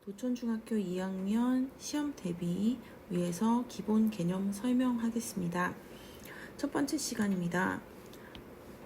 도천중학교 2학년 시험 대비 위해서 기본 개념 설명하겠습니다. 첫 번째 시간입니다.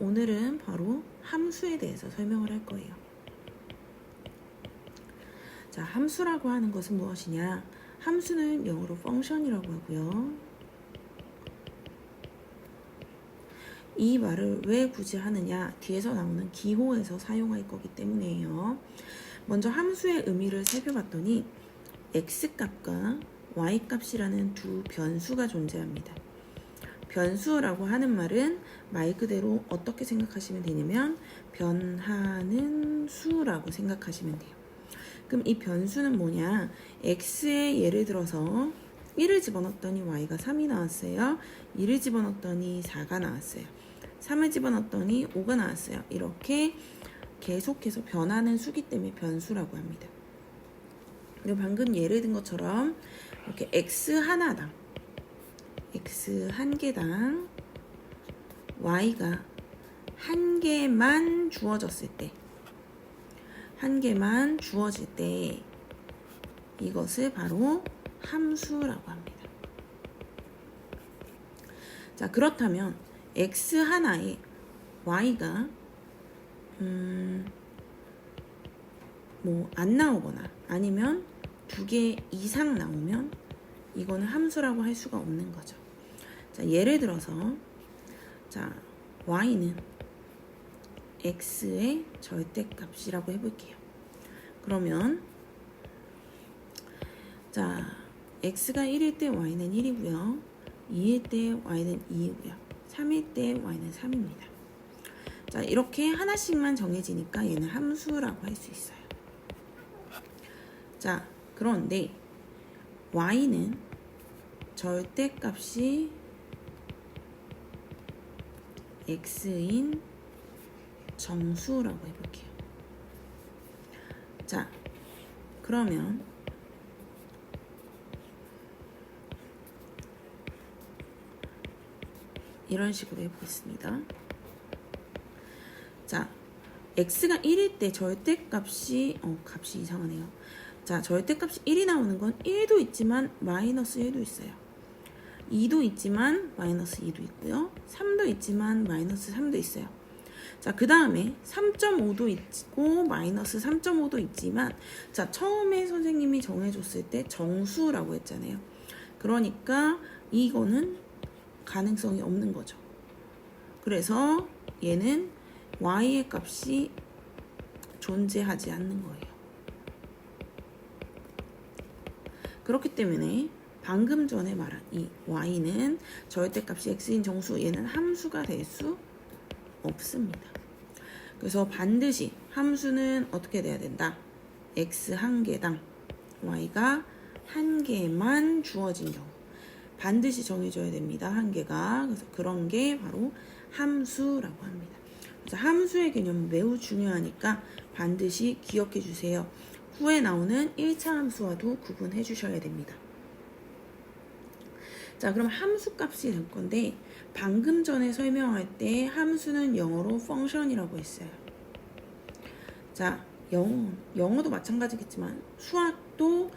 오늘은 바로 함수에 대해서 설명을 할 거예요. 자, 함수라고 하는 것은 무엇이냐? 함수는 영어로 function이라고 하고요. 이 말을 왜 굳이 하느냐? 뒤에서 나오는 기호에서 사용할 거기 때문이에요. 먼저 함수의 의미를 살펴봤더니 x값과 y값이라는 두 변수가 존재합니다. 변수라고 하는 말은 말 그대로 어떻게 생각하시면 되냐면 변하는 수라고 생각하시면 돼요. 그럼 이 변수는 뭐냐? x에 예를 들어서 1을 집어넣었더니 y가 3이 나왔어요. 2를 집어넣었더니 4가 나왔어요. 3을 집어넣었더니 5가 나왔어요. 이렇게 계속해서 변하는 수기 때문에 변수라고 합니다. 그리고 방금 예를 든 것처럼 이렇게 x 하나당 x 한 개당 y가 한 개만 주어졌을 때 한 개만 주어질 때 이것을 바로 함수라고 합니다. 자, 그렇다면 x 하나에 y가 안 나오거나 아니면 2개 이상 나오면 이거는 함수라고 할 수가 없는 거죠. 자, 예를 들어서 자, y는 x의 절대값이라고 해볼게요. 그러면 자, x가 1일 때 y는 1이고요. 2일 때 y는 2이고요. 3일 때 y는 3입니다. 자, 이렇게 하나씩만 정해지니까 얘는 함수라고 할 수 있어요. 자, 그런데 y는 절대값이 x인 정수라고 해볼게요. 자, 그러면 이런 식으로 해보겠습니다. 자, x가 1일 때 절대값이 값이 이상하네요. 자, 절대값이 1이 나오는 건 1도 있지만 마이너스 1도 있어요. 2도 있지만 마이너스 2도 있고요. 3도 있지만 마이너스 3도 있어요. 자, 그 다음에 3.5도 있고 마이너스 3.5도 있지만 자, 처음에 선생님이 정해줬을 때 정수라고 했잖아요. 그러니까 이거는 가능성이 없는 거죠. 그래서 얘는 y의 값이 존재하지 않는 거예요. 그렇기 때문에 방금 전에 말한 이 y는 절대값이 x인 정수, 얘는 함수가 될 수 없습니다. 그래서 반드시 함수는 어떻게 돼야 된다? x 한 개당 y가 한 개만 주어진 경우 반드시 정해줘야 됩니다. 한 개가. 그래서 그런 게 바로 함수라고 합니다. 그래서 함수의 개념은 매우 중요하니까 반드시 기억해 주세요. 후에 나오는 1차 함수와도 구분해 주셔야 됩니다. 자, 그럼 함수 값이 될 건데 방금 전에 설명할 때 함수는 영어로 function이라고 했어요. 자, 영어도 마찬가지겠지만 수학도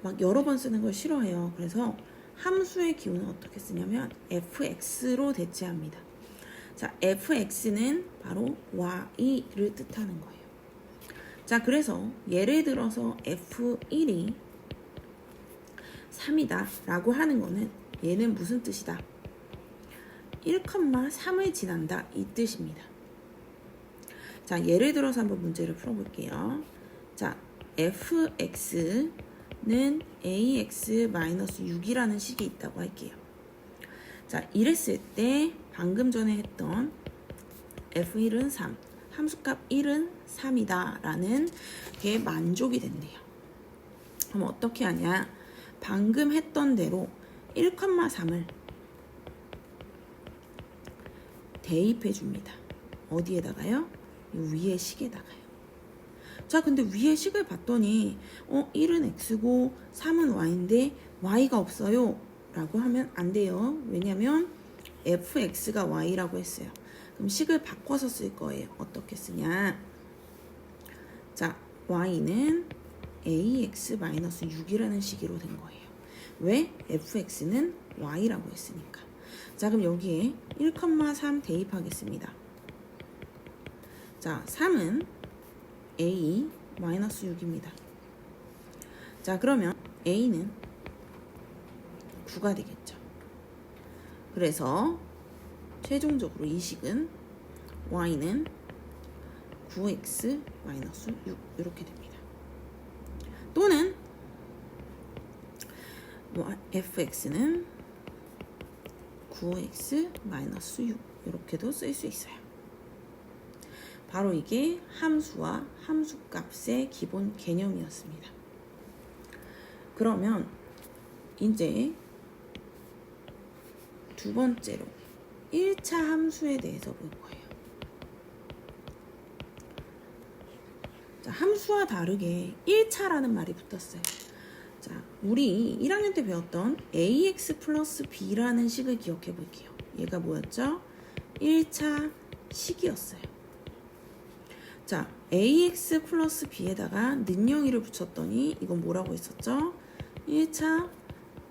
막 여러 번 쓰는 걸 싫어해요. 그래서 함수의 기호는 어떻게 쓰냐면 fx로 대체합니다. 자, fx는 바로 y를 뜻하는 거예요. 자, 그래서 예를 들어서 f1이 3이다 라고 하는 거는 얘는 무슨 뜻이다? 1,3을 지난다 이 뜻입니다. 자, 예를 들어서 한번 문제를 풀어볼게요. 자, fx는 ax-6이라는 식이 있다고 할게요. 자, 이랬을 때 방금 전에 했던 f1은 3, 함수값 1은 3이다 라는 게 만족이 된대요. 그럼 어떻게 하냐? 방금 했던 대로 1,3을 대입해 줍니다. 어디에다가요? 위에 식에다가요. 자, 근데 위에 식을 봤더니 1은 x고 3은 y인데 y가 없어요 라고 하면 안 돼요. 왜냐면 fx가 y라고 했어요. 그럼 식을 바꿔서 쓸 거예요. 어떻게 쓰냐? 자, y는 ax-6이라는 식으로 된 거예요. 왜? fx는 y라고 했으니까. 자, 그럼 여기에 1,3 대입하겠습니다. 자, 3은 a-6입니다. 자, 그러면 a는 9가 되겠죠. 그래서 최종적으로 이 식은 y는 9x-6 이렇게 됩니다. 또는 fx는 9x-6 이렇게도 쓸 수 있어요. 바로 이게 함수와 함수값의 기본 개념이었습니다. 그러면 이제 두 번째로 1차 함수에 대해서 볼 거예요. 자, 함수와 다르게 1차라는 말이 붙었어요. 자, 우리 1학년 때 배웠던 ax 플러스 b라는 식을 기억해 볼게요. 얘가 뭐였죠? 1차 식이었어요. 자, ax 플러스 b에다가 는영이를 붙였더니 이건 뭐라고 했었죠? 1차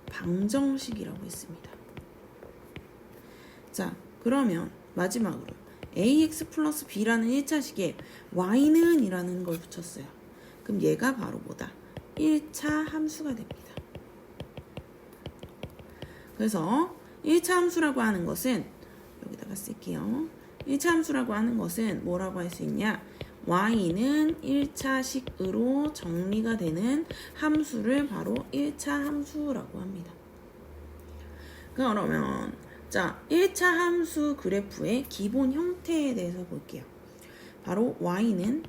방정식이라고 했습니다. 자, 그러면 마지막으로 ax 플러스 b라는 1차식에 y는 이라는 걸 붙였어요. 그럼 얘가 바로 뭐다? 1차 함수가 됩니다. 그래서 1차 함수라고 하는 것은 여기다가 쓸게요. 1차 함수라고 하는 것은 뭐라고 할 수 있냐? y는 1차식으로 정리가 되는 함수를 바로 1차 함수라고 합니다. 그러면 자, 1차 함수 그래프의 기본 형태에 대해서 볼게요. 바로 y는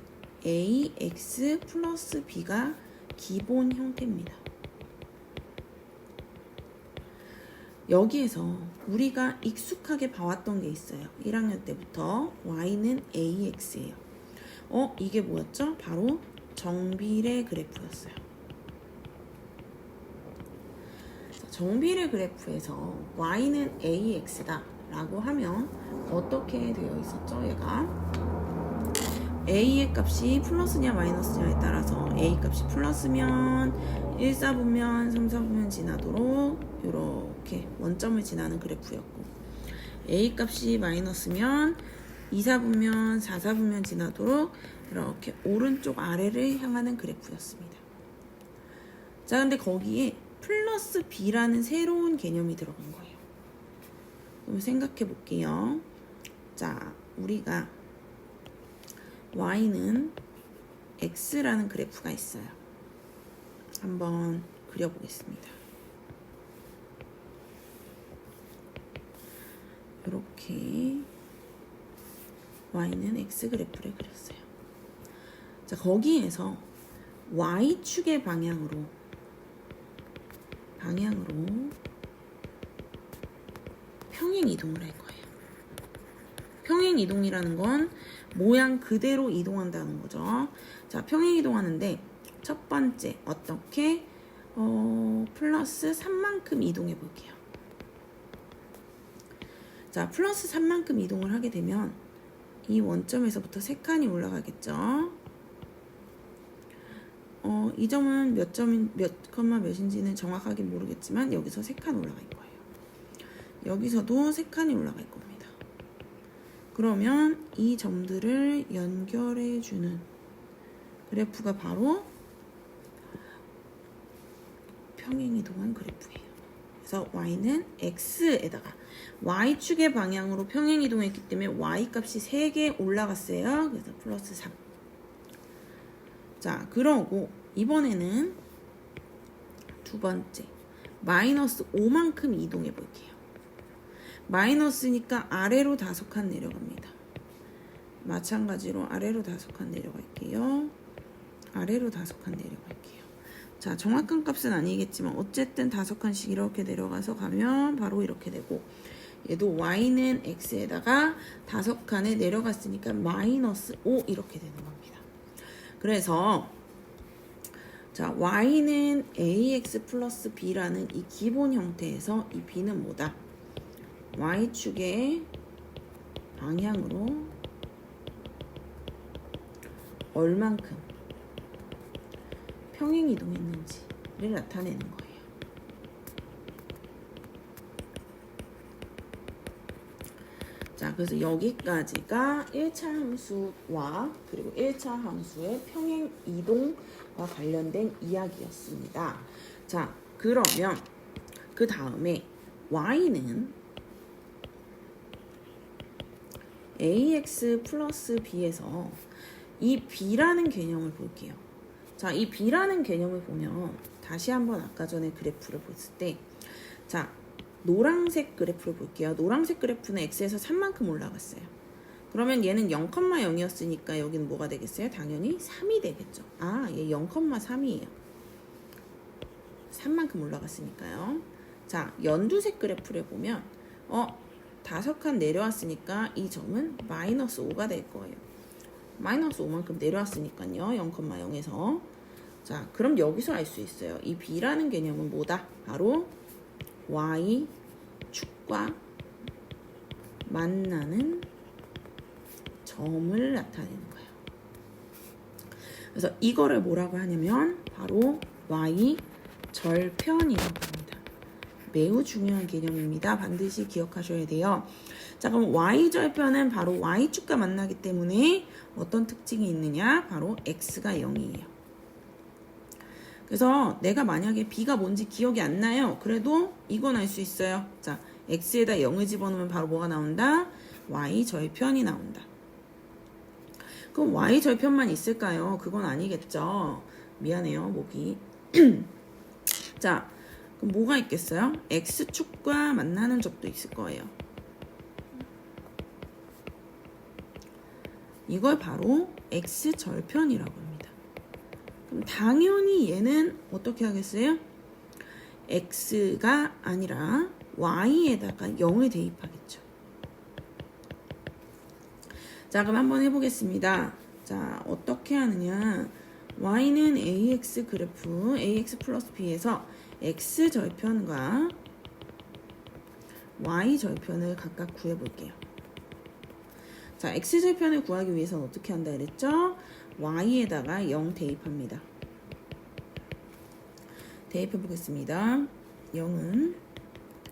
ax 플러스 b가 기본 형태입니다. 여기에서 우리가 익숙하게 봐왔던 게 있어요. 1학년 때부터 y는 ax예요. 이게 뭐였죠? 바로 정비례 그래프였어요. 정비례 그래프에서 y는 ax다 라고 하면 어떻게 되어 있었죠? 얘가 a의 값이 플러스냐 마이너스냐에 따라서 a 값이 플러스면 1, 4분면 3, 4분면 지나도록 이렇게 원점을 지나는 그래프였고, a 값이 마이너스면 2, 4분면 4, 4분면 지나도록 이렇게 오른쪽 아래를 향하는 그래프였습니다. 자, 근데 거기에 플러스 b라는 새로운 개념이 들어간 거예요. 그럼 생각해 볼게요. 자, 우리가 y는 x라는 그래프가 있어요. 한번 그려보겠습니다. 이렇게 y는 x 그래프를 그렸어요. 자, 거기에서 y축의 방향으로 평행 이동을 할 거예요. 평행 이동이라는 건 모양 그대로 이동한다는 거죠. 자, 평행 이동하는데 첫 번째 어떻게 플러스 3만큼 이동해 볼게요. 자, 플러스 3만큼 이동을 하게 되면 이 원점에서부터 3칸이 올라가겠죠. 이 점은 몇 컴마 몇인지는 정확하게 모르겠지만 여기서 3칸 올라갈 거예요. 여기서도 3칸이 올라갈 겁니다. 그러면 이 점들을 연결해 주는 그래프가 바로 평행 이동한 그래프예요. 그래서 y는 x에다가 y축의 방향으로 평행 이동했기 때문에 y 값이 3개 올라갔어요. 그래서 플러스 3. 자, 그러고 이번에는 두 번째 마이너스 5만큼 이동해 볼게요. 마이너스니까 아래로 5칸 내려갑니다. 마찬가지로 아래로 5칸 내려갈게요. 아래로 5칸 내려갈게요. 자, 정확한 값은 아니겠지만 어쨌든 5칸씩 이렇게 내려가서 가면 바로 이렇게 되고, 얘도 y는 x에다가 5칸에 내려갔으니까 마이너스 5 이렇게 되는 겁니다. 그래서 자, y는 ax 플러스 b라는 이 기본 형태에서 이 b는 뭐다? y축의 방향으로 얼만큼 평행 이동했는지를 나타내는 거예요. 자, 그래서 여기까지가 1차 함수와 그리고 1차 함수의 평행 이동과 관련된 이야기였습니다. 자, 그러면 그 다음에 y는 ax 플러스 b에서 이 b라는 개념을 볼게요. 자, 이 b라는 개념을 보면 다시 한번 아까 전에 그래프를 봤을 때, 자, 노란색 그래프를 볼게요. 노란색 그래프는 x에서 3만큼 올라갔어요. 그러면 얘는 0,0이었으니까 여기는 뭐가 되겠어요? 당연히 3이 되겠죠. 아, 얘 0,3이에요. 3만큼 올라갔으니까요. 자, 연두색 그래프를 보면 5칸 내려왔으니까 이 점은 마이너스 5가 될 거예요. 마이너스 5만큼 내려왔으니까요. 0,0에서. 자, 그럼 여기서 알 수 있어요. 이 b라는 개념은 뭐다? 바로 y축과 만나는 점을 나타내는 거예요. 그래서 이거를 뭐라고 하냐면 바로 y절편이라고 합니다. 매우 중요한 개념입니다. 반드시 기억하셔야 돼요. 자, 그럼 y절편은 바로 y축과 만나기 때문에 어떤 특징이 있느냐? 바로 x가 0이에요. 그래서 내가 만약에 b가 뭔지 기억이 안 나요. 그래도 이건 알 수 있어요. 자, x에다 0을 집어넣으면 바로 뭐가 나온다? y절편이 나온다. 그럼 y절편만 있을까요? 그건 아니겠죠. 미안해요, 목이. 자, 그럼 뭐가 있겠어요? x축과 만나는 점도 있을 거예요. 이걸 바로 x절편이라고 합니다. 그럼 당연히 얘는 어떻게 하겠어요? x가 아니라 y에다가 0을 대입하겠죠. 자, 그럼 한번 해보겠습니다. 자, 어떻게 하느냐? y는 ax 그래프 ax 플러스 b에서 x절편과 y절편을 각각 구해볼게요. 자, x절편을 구하기 위해서는 어떻게 한다 그랬죠? y에다가 0 대입합니다. 대입해보겠습니다. 0은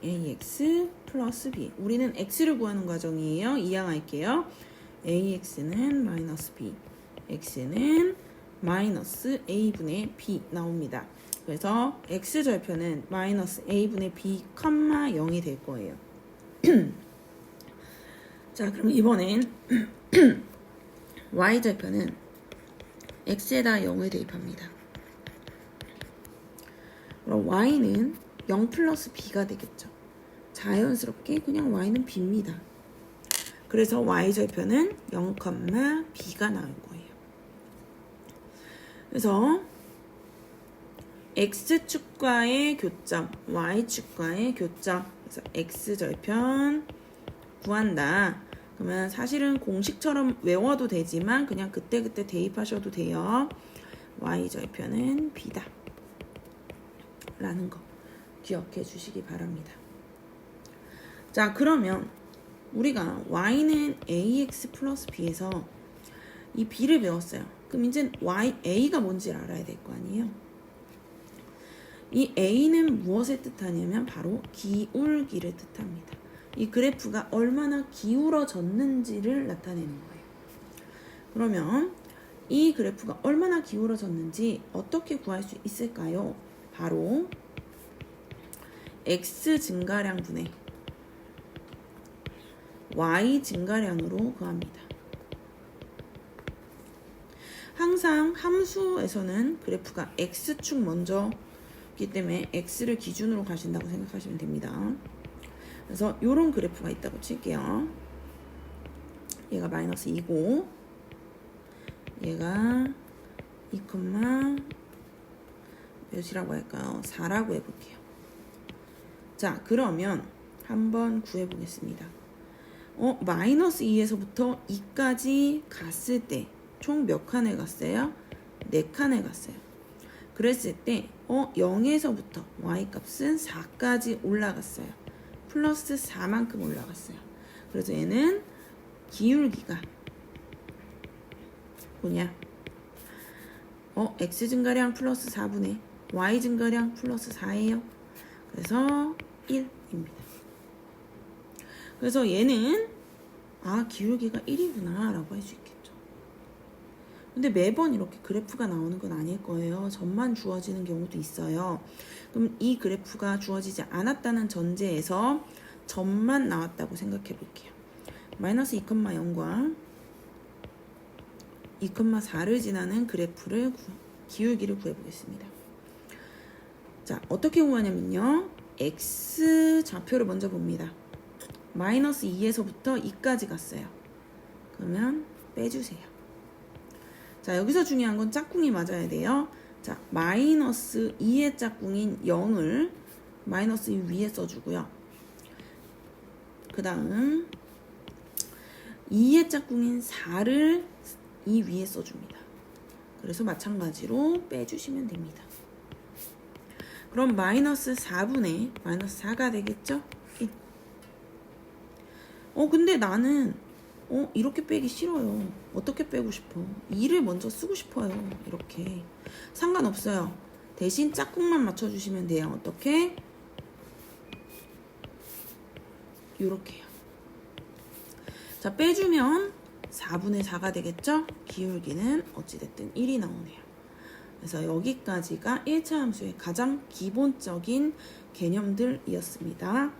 ax 플러스 b. 우리는 x를 구하는 과정이에요. 이항할게요. ax는 마이너스 b, x는 마이너스 a분의 b 나옵니다. 그래서 x절편은 마이너스 a분의 b, 0이 될 거예요. 자, 그럼 이번엔 y절편은 x에다 0을 대입합니다. 그럼 y는 0 플러스 b가 되겠죠. 자연스럽게 그냥 y는 b입니다. 그래서 y절편은 0, b가 나올 거예요. 그래서 x축과의 교점, y축과의 교점. 그래서 x절편 구한다. 그러면 사실은 공식처럼 외워도 되지만 그냥 그때그때 대입하셔도 돼요. y절편은 b다. 라는 거 기억해 주시기 바랍니다. 자, 그러면 우리가 y는 ax 플러스 b에서 이 b를 배웠어요. 그럼 이제 a가 뭔지를 알아야 될 거 아니에요. 이 a는 무엇을 뜻하냐면 바로 기울기를 뜻합니다. 이 그래프가 얼마나 기울어졌는지를 나타내는 거예요. 그러면 이 그래프가 얼마나 기울어졌는지 어떻게 구할 수 있을까요? 바로 x 증가량분의 y 증가량으로 구합니다. 항상 함수에서는 그래프가 x축 먼저이기 때문에 x를 기준으로 가신다고 생각하시면 됩니다. 그래서 이런 그래프가 있다고 칠게요. 얘가 마이너스 2고 얘가 2, 몇이라고 할까요? 4라고 해볼게요. 자, 그러면 한번 구해보겠습니다. 마이너스 2에서부터 2까지 갔을 때 총 몇 칸을 갔어요? 4칸을 갔어요. 그랬을 때 0에서부터 y값은 4까지 올라갔어요. 플러스 4만큼 올라갔어요. 그래서 얘는 기울기가 뭐냐? x 증가량 플러스 4분의 y 증가량 플러스 4예요. 그래서 1입니다. 그래서 얘는 기울기가 1이구나 라고 할 수 있겠죠. 근데 매번 이렇게 그래프가 나오는 건 아닐 거예요. 점만 주어지는 경우도 있어요. 그럼 이 그래프가 주어지지 않았다는 전제에서 점만 나왔다고 생각해 볼게요. 마이너스 2,0과 2,4를 지나는 그래프를 기울기를 구해보겠습니다. 자, 어떻게 구하냐면요. x 좌표를 먼저 봅니다. 마이너스 2에서부터 2까지 갔어요. 그러면 빼주세요. 자, 여기서 중요한 건 짝꿍이 맞아야 돼요. 자, 마이너스 2의 짝꿍인 0을 마이너스 2 위에 써주고요. 그 다음 2의 짝꿍인 4를 2 위에 써줍니다. 그래서 마찬가지로 빼주시면 됩니다. 그럼 마이너스 4분의 마이너스 4가 되겠죠? 1. 근데 나는 이렇게 빼기 싫어요. 어떻게 빼고 싶어? 2를 먼저 쓰고 싶어요. 이렇게. 상관없어요. 대신 짝꿍만 맞춰주시면 돼요. 어떻게? 요렇게요. 자, 빼주면 4분의 4가 되겠죠? 기울기는 어찌됐든 1이 나오네요. 그래서 여기까지가 1차 함수의 가장 기본적인 개념들이었습니다.